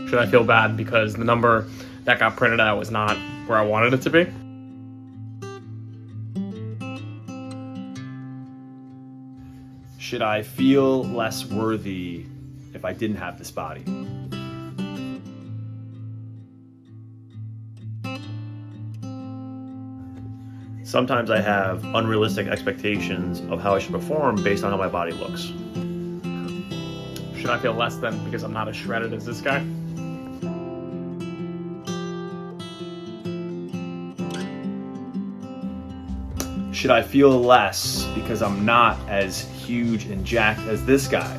Should I feel bad because the number that got printed out was not where I wanted it to be? Should I feel less worthy if I didn't have this body? Sometimes I have unrealistic expectations of how I should perform based on how my body looks. Should I feel less than because I'm not as shredded as this guy? Should I feel less because I'm not as huge and jacked as this guy?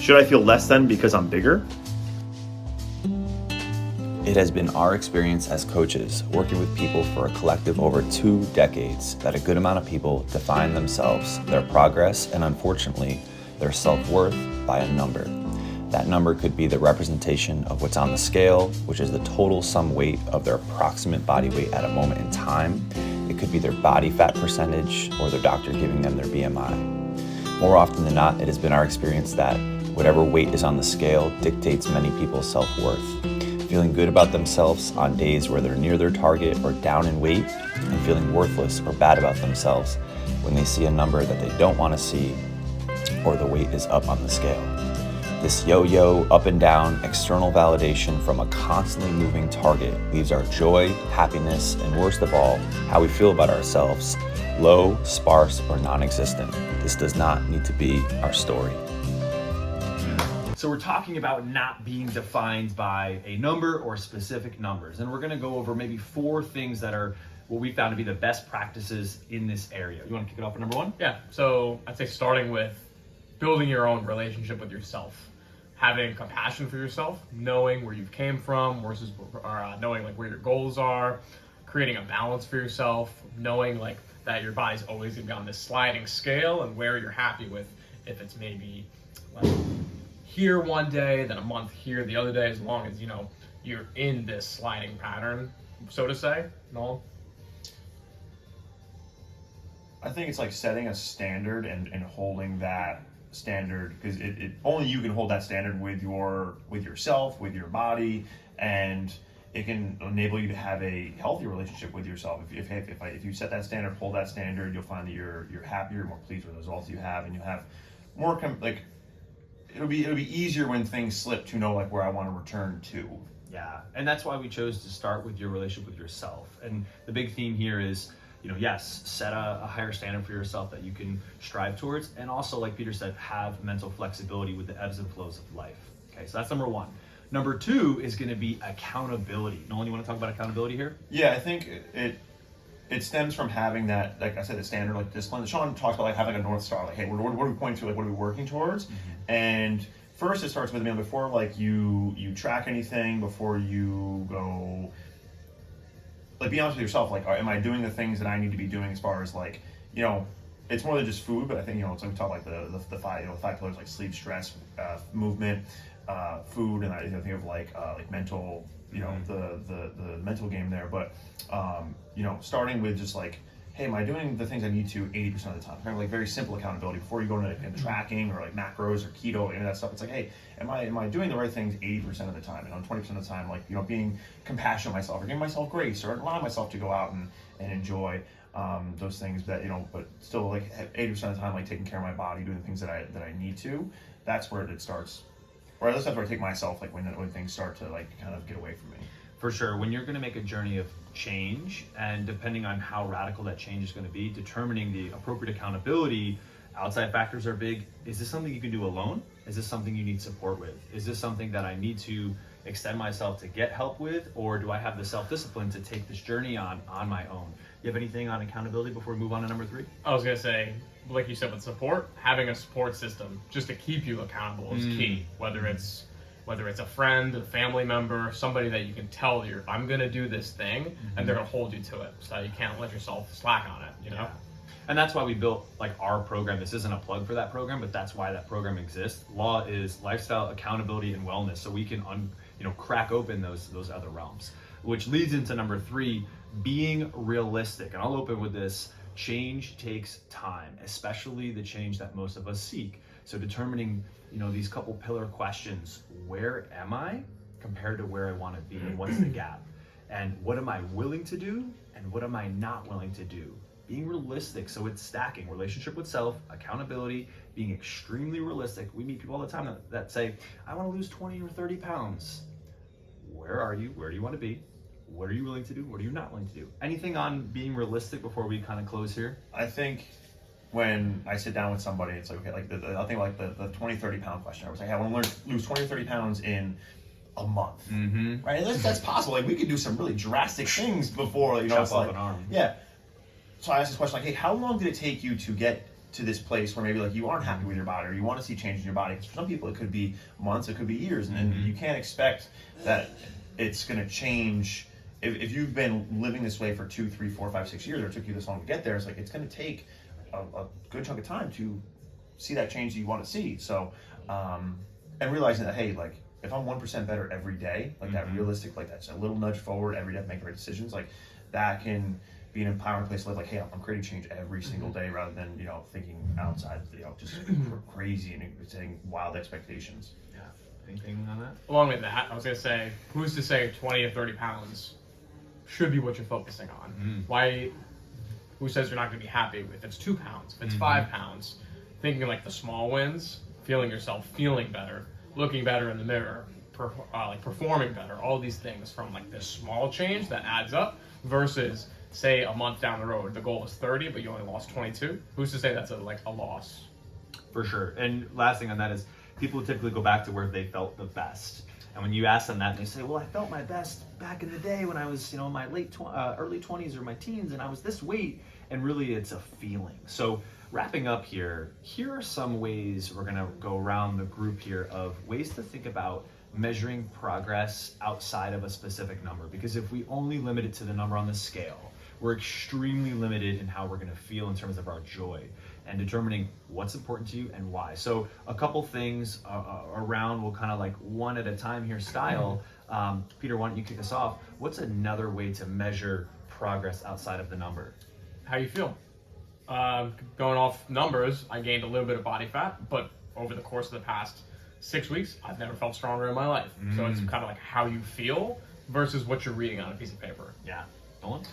Should I feel less than because I'm bigger? It has been our experience as coaches, working with people for a collective over 2 decades, that a good amount of people define themselves, their progress, and unfortunately, their self-worth by a number. That number could be the representation of what's on the scale, which is the total sum weight of their approximate body weight at a moment in time. It could be their body fat percentage or their doctor giving them their BMI. More often than not, it has been our experience that whatever weight is on the scale dictates many people's self-worth. Feeling good about themselves on days where they're near their target or down in weight, and feeling worthless or bad about themselves when they see a number that they don't want to see or the weight is up on the scale. This yo-yo, up and down, external validation from a constantly moving target leaves our joy, happiness, and worst of all, how we feel about ourselves, low, sparse, or non-existent. This does not need to be our story. So we're talking about not being defined by a number or specific numbers. And we're gonna go over maybe 4 things that are what we found to be the best practices in this area. You wanna kick it off with number 1? Yeah, so I'd say starting with building your own relationship with yourself, having compassion for yourself, knowing where you came from versus knowing like where your goals are, creating a balance for yourself, knowing like that your body's always gonna be on this sliding scale and where you're happy with, if it's maybe like here one day, then a month here the other day, as long as you're in this sliding pattern, so to say. Noel? I think it's like setting a standard and holding that standard, because it only you can hold that standard with yourself, with your body, and it can enable you to have a healthy relationship with yourself. If you set that standard, hold that standard, you'll find that you're happier, more pleased with the results you have, and you'll have more it'll be easier when things slip to know like where I want to return to. Yeah, and that's why we chose to start with your relationship with yourself. And the big theme here is, yes, set a higher standard for yourself that you can strive towards, and also, like Peter said, have mental flexibility with the ebbs and flows of life. Okay, so that's number 1. Number 2 is going to be accountability. Nolan, you want to talk about accountability here? Yeah, I think it stems from having that, like I said, the standard, like discipline. Sean talks about like having a North Star, like, hey, what are we pointing to? Like, what are we working towards? Mm-hmm. And first it starts with, before like you track anything, before you go, like, be honest with yourself, like, am I doing the things that I need to be doing as far as like, it's more than just food, but I think, it's like we talk like the 5 pillars, like sleep, stress, movement, food, and I think of like mental, the mental game there. But starting with just like, hey, am I doing the things I need to 80% of the time? Kind of like very simple accountability before you go into tracking or like macros or keto, any of that stuff. It's like, hey, am I doing the right things 80% of the time? And on 20% of the time, like, being compassionate with myself or giving myself grace or allowing myself to go out and enjoy those things that, but still like 80% of the time, like taking care of my body, doing the things that I need to. That's where it starts. Or at least that's where I take myself, like when things start to like kind of get away from me. For sure, when you're going to make a journey of change, and depending on how radical that change is going to be, determining the appropriate accountability, outside factors are big. Is this something you can do alone? Is this something you need support with? Is this something that I need to extend myself to get help with, or do I have the self-discipline to take this journey on my own? You have anything on accountability before we move on to number 3? I was gonna say, like you said, with support, having a support system just to keep you accountable is key. Whether it's a friend, a family member, somebody that you can tell I'm gonna do this thing, and they're gonna hold you to it, so you can't let yourself slack on it. Yeah. And that's why we built like our program. This isn't a plug for that program, but that's why that program exists. Law is lifestyle, accountability, and wellness, so we can crack open those other realms, which leads into number 3, being realistic. And I'll open with this. Change takes time, especially the change that most of us seek. So determining these couple pillar questions. Where am I compared to where I want to be, and what's the gap? And what am I willing to do, and what am I not willing to do? Being realistic, so it's stacking relationship with self, accountability, being extremely realistic. We meet people all the time that say, I want to lose 20 or 30 pounds. Where are you? Where do you want to be? What are you willing to do? What are you not willing to do? Anything on being realistic before we kind of close here? I think when I sit down with somebody, it's like, okay, like I think like the 20, 30 pound question. I was like, hey, I want to lose 20 or 30 pounds in a month, right? And that's possible. Like we could do some really drastic things before, Chop it's off like, an arm. yeah. So I asked this question like, hey, how long did it take you to get to this place where maybe like you aren't happy with your body or you want to see change in your body? Because for some people it could be months, it could be years, and you can't expect that it's going to change. If you've been living this way for 2, 3, 4, 5, 6 years, or it took you this long to get there, it's like it's going to take a good chunk of time to see that change that you want to see. So, and realizing that, hey, like if I'm 1% better every day, like that realistic, like that's a little nudge forward every day to make the right decisions, like that can be an empowering place to live. Like, hey, I'm creating change every single day rather than, thinking outside, just crazy and setting wild expectations. Yeah. Anything on that? Along with that, I was going to say, who's to say 20 to 30 pounds should be what you're focusing on? Why? Who says you're not going to be happy if it's 2 pounds, if it's 5 pounds? Thinking like the small wins, feeling yourself feeling better, looking better in the mirror, like performing better, all these things from like this small change that adds up versus say a month down the road, the goal is 30, but you only lost 22. Who's to say that's a loss? For sure. And last thing on that is people typically go back to where they felt the best. And when you ask them that, they say, well, I felt my best back in the day when I was, in my early 20s or my teens, and I was this weight. And really, it's a feeling. So wrapping up here are some ways we're going to go around the group here of ways to think about measuring progress outside of a specific number. Because if we only limit it to the number on the scale, we're extremely limited in how we're going to feel in terms of our joy and determining what's important to you and why. So a couple things around, we'll kind of like one at a time here style. Peter, why don't you kick us off? What's another way to measure progress outside of the number? How you feel? Going off numbers, I gained a little bit of body fat, but over the course of the past 6 weeks, I've never felt stronger in my life. So it's kind of like how you feel versus what you're reading on a piece of paper. Yeah. Nolan?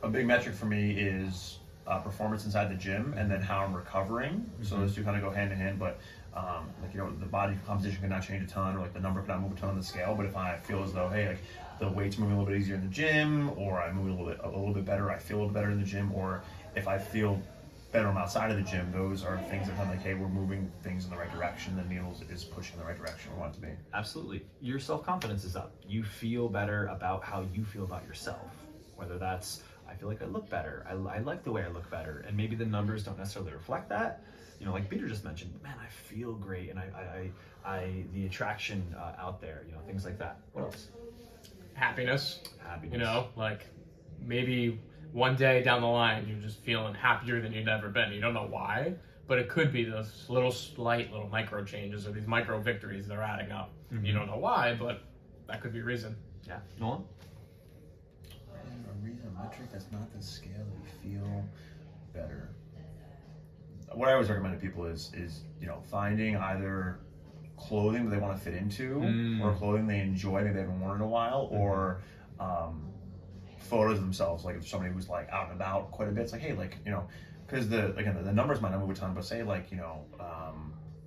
A big metric for me is performance inside the gym, and then how I'm recovering. So those two kind of go hand in hand. But the body composition cannot change a ton, or like the number cannot move a ton on the scale. But if I feel as though, hey, like the weight's moving a little bit easier in the gym, or I'm moving a little bit better, I feel a little better in the gym, or if I feel better on outside of the gym, those are things that I'm like, hey, we're moving things in the right direction. The needle is pushing in the right direction we want it to be. Absolutely. Your self-confidence is up. You feel better about how you feel about yourself, whether that's I feel like I look better. I like the way I look better. And maybe the numbers don't necessarily reflect that. Like Peter just mentioned, man, I feel great. And the attraction out there, things like that. What else? Happiness. Happiness. Like maybe one day down the line, you're just feeling happier than you've ever been. You don't know why, but it could be those little micro changes or these micro victories that are adding up. You don't know why, but that could be a reason. Yeah. Nolan? A metric that's not the scale that you feel better. What I always recommend to people is finding either clothing that they want to fit into, or clothing they enjoy, maybe they haven't worn in a while, or photos of themselves. Like if somebody who's like out and about quite a bit, it's like, hey, like because the numbers might not move a ton, but say like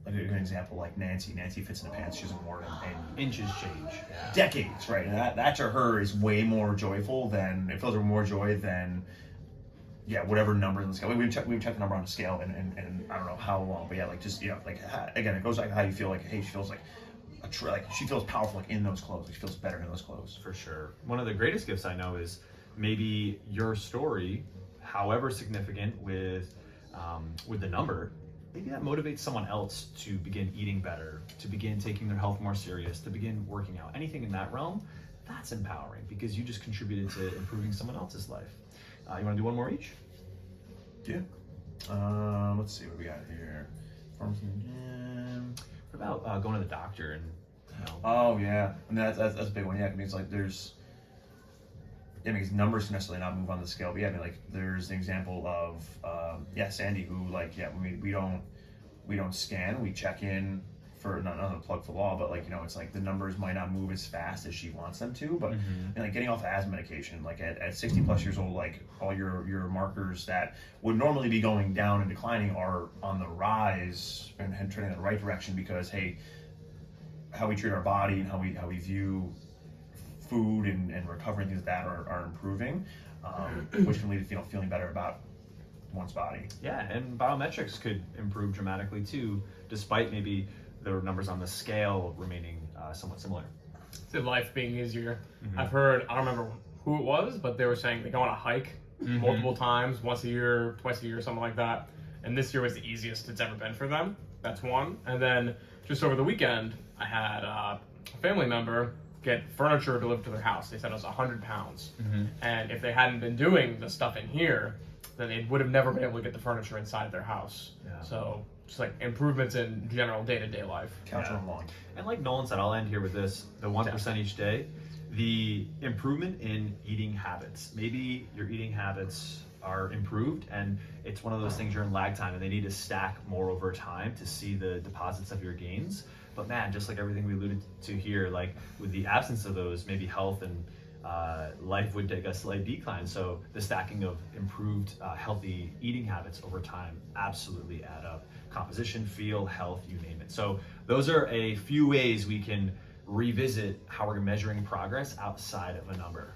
like a good example, like Nancy fits in the pants she hasn't worn in Inches change. Yeah. decades, right? And that to her is way more joyful than, it fills her more joy than, whatever number in the scale. We've checked the number on the scale and I don't know how long, but again, it goes like how you feel. Like, hey, she feels like she feels powerful like in those clothes. Like she feels better in those clothes. For sure. One of the greatest gifts I know is maybe your story, however significant with the number. Maybe that motivates someone else to begin eating better, to begin taking their health more serious, to begin working out. Anything in that realm, that's empowering because you just contributed to improving someone else's life. You want to do one more each? Yeah. Let's see what we got here. Performance in the gym. What about going to the doctor and Oh yeah, I mean that's a big one. Yeah, I mean it's like because numbers can necessarily not move on the scale. But I mean like there's an example of Sandy who we don't scan. We check in for not a plug for law, but like, you know, it's like the numbers might not move as fast as she wants them to, but and like getting off asthma medication, like at 60 plus years old, like all your markers that would normally be going down and declining are on the rise and turning in the right direction, because hey, how we treat our body and how we view food and recovery and things like that are improving, which can lead to feeling better about one's body. Yeah, and biometrics could improve dramatically too, despite maybe the numbers on the scale remaining somewhat similar. To life being easier. I've heard, I don't remember who it was, but they were saying they go on a hike multiple times, once a year, twice a year, something like that. And this year was the easiest it's ever been for them. That's one. And then just over the weekend, I had a family member get furniture delivered to their house. They said it was 100 pounds. And if they hadn't been doing the stuff in here, then they would have never been able to get the furniture inside their house. Yeah. So just like improvements in general day-to-day life. Couch on lawn. And like Nolan said, I'll end here with this, the 1% each day, the improvement in eating habits. Maybe your eating habits are improved and it's one of those things you're in lag time and they need to stack more over time to see the deposits of your gains. But man, just like everything we alluded to here, like with the absence of those, maybe health and life would take a slight decline. So the stacking of improved healthy eating habits over time absolutely add up. Composition, feel, health, you name it. So those are a few ways we can revisit how we're measuring progress outside of a number.